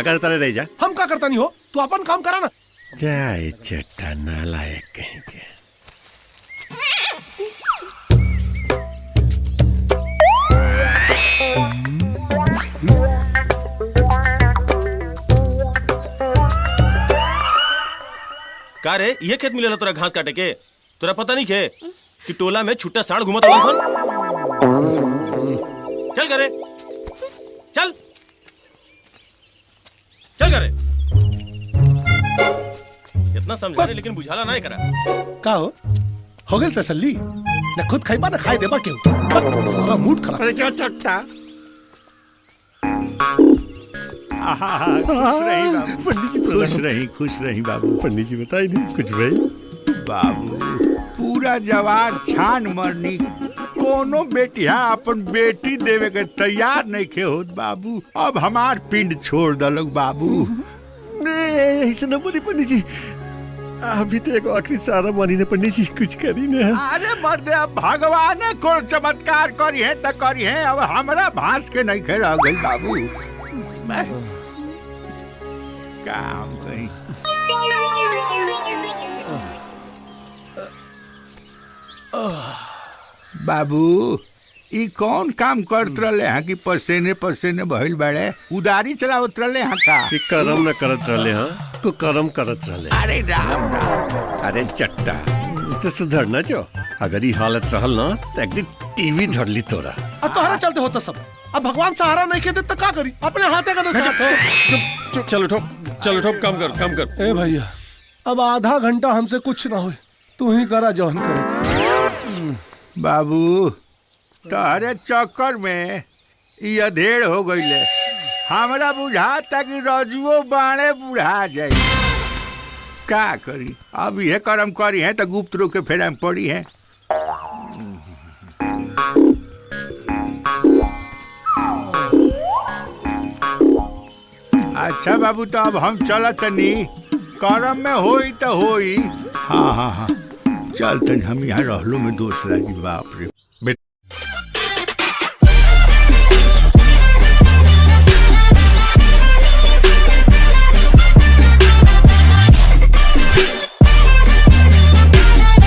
का करता रह जा। हम का करता नहीं हो, तू अपन काम करा ना। जाए चट्टा नालायक कहीं के। का रे ये खेत मिलेला तोरा घास काटे के? तोरा पता नहीं के कि टोला में छुट्टा साढ़ घुमत रहा सन? चल करे, चल चल करे। इतना समझा रहे लेकिन बुझाला नहीं करा। का हो गई तसल्ली? न खुद खाइबा न खाए देबा क्यों? सारा मूड खराब। अरे जो चट्टा खुश रही बाबू। पंडित जी बताई नहीं कुछ भाई। बाबू पूरा जवार छान मरनी, कोनो बेटिया अपन बेटी देवे के तैयार नहीं खे होत बाबू। अब हमार पिंड छोड़ दलक बाबू। ऐसे न बोली पंडित जी, अभी तो एक आखिरी सारा मानी ने पंडित जी कुछ करी ना। अरे मर्दे अब भगवान को चमत्कार करी है तो करी है, अब हमरा भांस के नहीं खे रह गई बाबू। मैं काम कहीं बाबू ई कौन काम करत रहे हैं कि पसेने पसेने बहिल बड़े उदारी चलावत रहे हैं का? करम न करत रहे हाँ, तो करम करत रहे। अरे राम राम। अरे चट्टा तो सुधरना जो, अगर ये हालत रहल ना तो एक दिन टीवी धर ली तोरा। अब तोहरा चलते होता सब। अब भगवान सहारा नहीं के दे तो का करी? अपने हाथे का साथ है। चुप चलो ठोक काम कर। ए भैया अब आधा घंटा हमसे कुछ ना हो, तू ही करा जौन करे। बाबू तहरे चक्कर में ये अधेड़ हो गईले। हमरा बुझाता कि रजुओ बाणे बुढ़ा जाए। का करी अब ये कर्म करी है तो गुप्त रूप के फेरा में पड़ी है। अच्छा बाबू तो अब हम चलत नहीं, कर्म में होई तो होई। हाँ चल तन हम यहाँ रहलो में दोष लगी। बाप रे